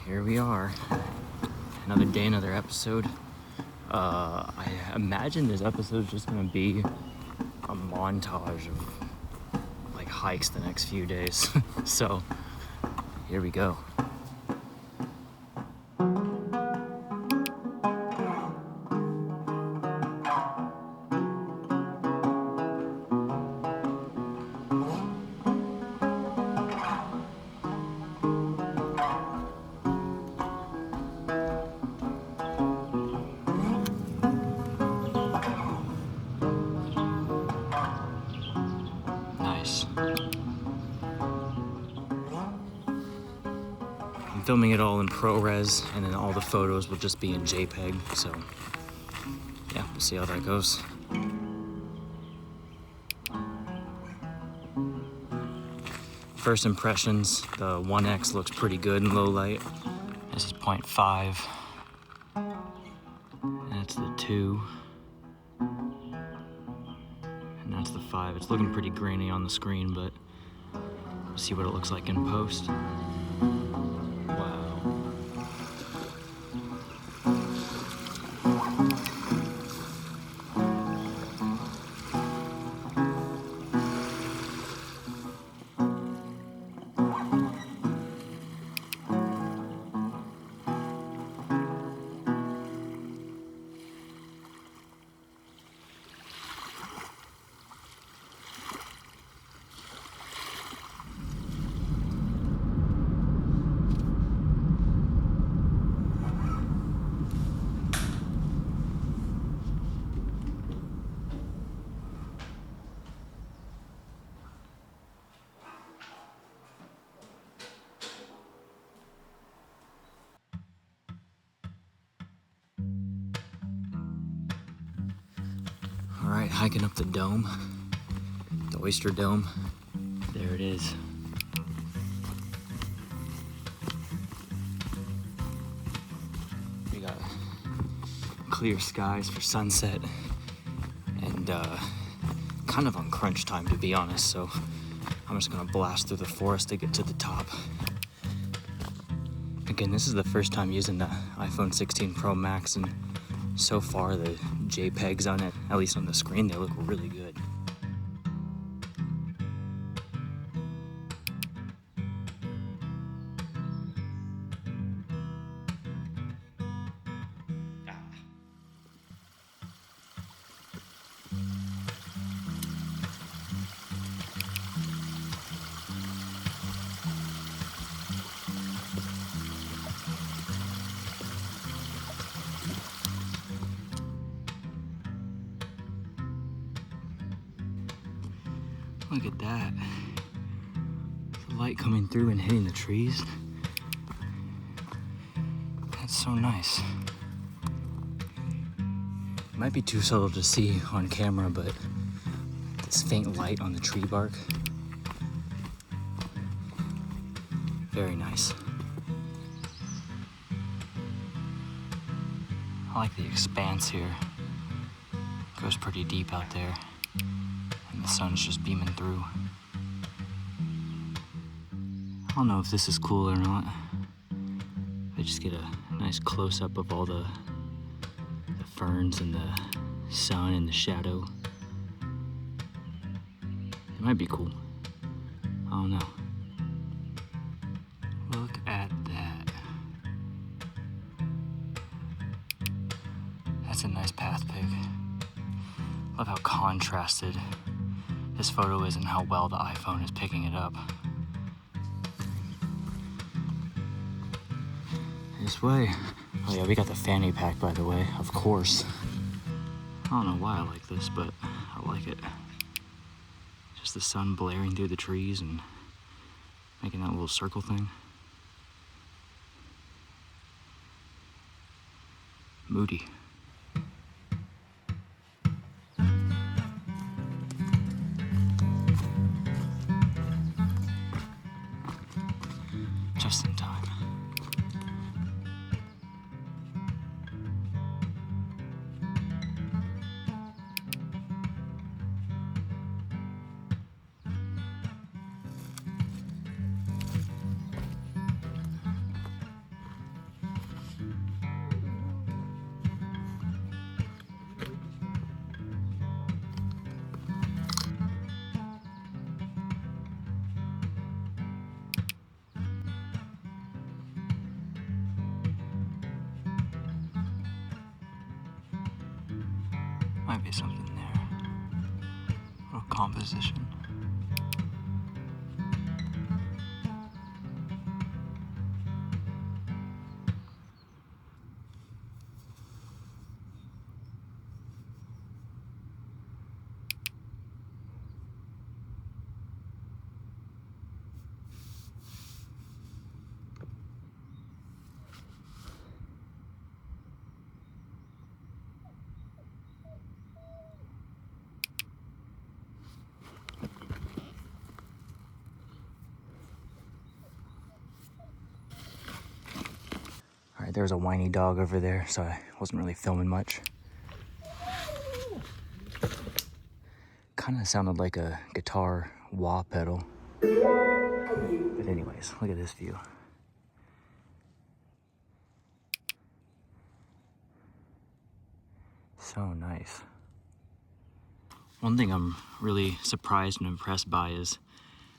here we are. Another day, another episode. I imagine this episode is just gonna be a montage of like hikes the next few days. So here we go. I'm filming it all in ProRes, and then all the photos will just be in JPEG, so yeah, we'll see how that goes. First impressions, the 1X looks pretty good in low light. This is 0.5, that's the 2, and that's the 5. It's looking pretty grainy on the screen, but we'll see what it looks like in post. All right, hiking up the dome, the Oyster Dome. There it is. We got clear skies for sunset and kind of on crunch time, to be honest, so I'm just gonna blast through the forest to get to the top. Again, this is the first time using the iPhone 16 Pro Max, and so far the JPEGs on it, at least on the screen, they look really good. Look at that. The light coming through and hitting the trees. That's so nice. It might be too subtle to see on camera, but this faint light on the tree bark. Very nice. I like the expanse here. It goes pretty deep out there. And the sun's just beaming through. I don't know if this is cool or not. I just get a nice close-up of all the ferns and the sun and the shadow. It might be cool. I don't know. Look at that. That's a nice path pick. Love how contrasted this photo is and how well the iPhone is picking it up. This way. Oh yeah, we got the fanny pack, by the way, of course. I don't know why I like this, but I like it. Just the sun blaring through the trees and making that little circle thing. Moody. Just in time. Might be something there. A little composition. Alright, there's a whiny dog over there, so I wasn't really filming much. Kind of sounded like a guitar wah pedal. But anyways, look at this view. So nice. One thing I'm really surprised and impressed by is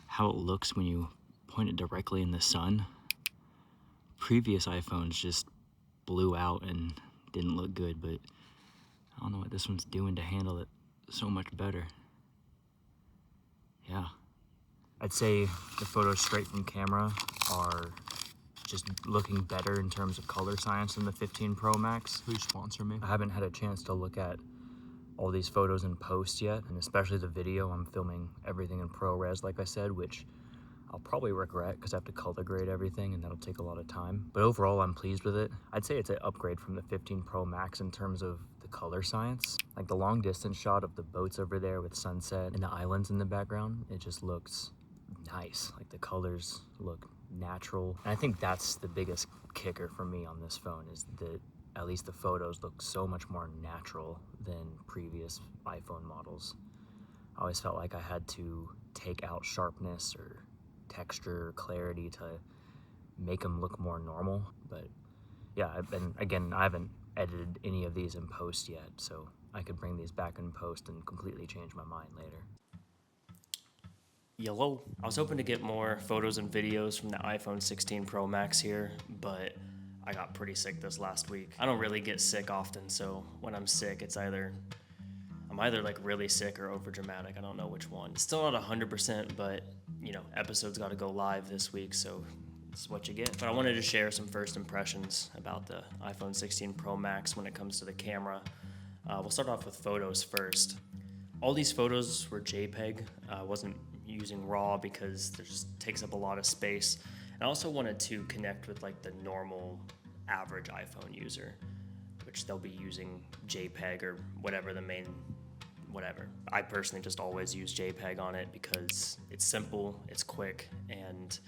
how it looks when you point it directly in the sun. Previous iPhones just blew out and didn't look good, but I don't know what this one's doing to handle it so much better. Yeah. I'd say the photos straight from camera are just looking better in terms of color science than the 15 Pro Max. Please sponsor me. I haven't had a chance to look at all these photos in post yet, and especially the video. I'm filming everything in ProRes, like I said, which I'll probably regret because I have to color grade everything and that'll take a lot of time. But overall, I'm pleased with it. I'd say it's an upgrade from the 15 Pro Max in terms of the color science. Like the long distance shot of the boats over there with sunset and the islands in the background, it just looks nice. Like the colors look natural. And I think that's the biggest kicker for me on this phone, is that at least the photos look so much more natural than previous iPhone models. I always felt like I had to take out sharpness or texture or clarity to make them look more normal. But yeah, I haven't edited any of these in post yet, so I could bring these back in post and completely change my mind later. Yellow. I was hoping to get more photos and videos from the iPhone 16 Pro Max here, but I got pretty sick this last week. I don't really get sick often, so when I'm sick, I'm either like really sick or over dramatic. I don't know which one. Still not 100%, but you know, episodes got to go live this week, so this is what you get. But I wanted to share some first impressions about the iPhone 16 Pro Max when it comes to the camera. We'll start off with photos first. All these photos were JPEG. I wasn't using RAW because it just takes up a lot of space. And I also wanted to connect with like the normal average iPhone user, which they'll be using JPEG or whatever the main, whatever. I personally just always use JPEG on it because it's simple, it's quick, and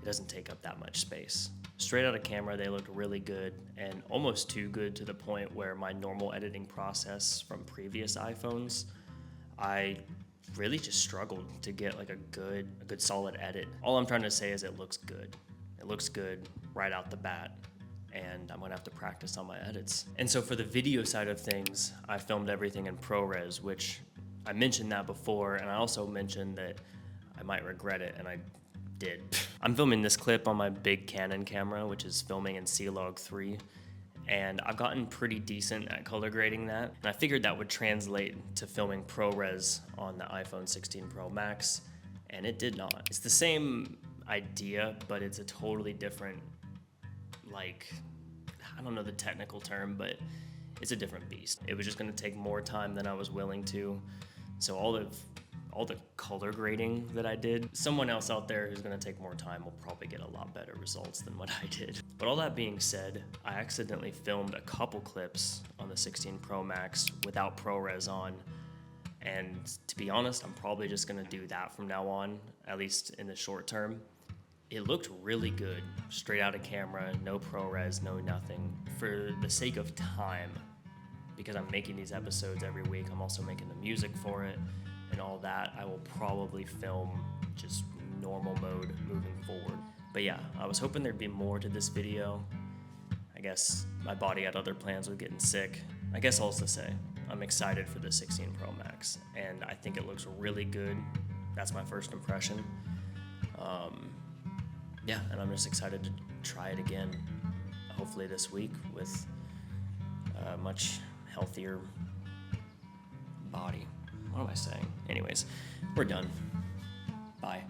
it doesn't take up that much space. Straight out of camera, they looked really good, and almost too good to the point where my normal editing process from previous iPhones, I really just struggled to get like a good solid edit. All I'm trying to say is it looks good. It looks good right out the bat, and I'm gonna have to practice on my edits. And so for the video side of things, I filmed everything in ProRes, which I mentioned that before, and I also mentioned that I might regret it, and I did. I'm filming this clip on my big Canon camera, which is filming in C-Log 3, and I've gotten pretty decent at color grading that, and I figured that would translate to filming ProRes on the iPhone 16 Pro Max, and it did not. It's the same idea, but it's a totally different, like, I don't know the technical term, but it's a different beast. It was just gonna take more time than I was willing to, so all the color grading that I did, someone else out there who's gonna take more time will probably get a lot better results than what I did. But all that being said, I accidentally filmed a couple clips on the 16 Pro Max without ProRes on, and to be honest, I'm probably just gonna do that from now on, at least in the short term. It looked really good, straight out of camera, no ProRes, no nothing. For the sake of time, because I'm making these episodes every week, I'm also making the music for it and all that, I will probably film just normal mode moving forward. But yeah, I was hoping there'd be more to this video. I guess my body had other plans with getting sick. I guess all to say, I'm excited for the 16 Pro Max, and I think it looks really good. That's my first impression. Yeah, and I'm just excited to try it again, hopefully this week with a much healthier body. What am I saying? Anyways, we're done. Bye.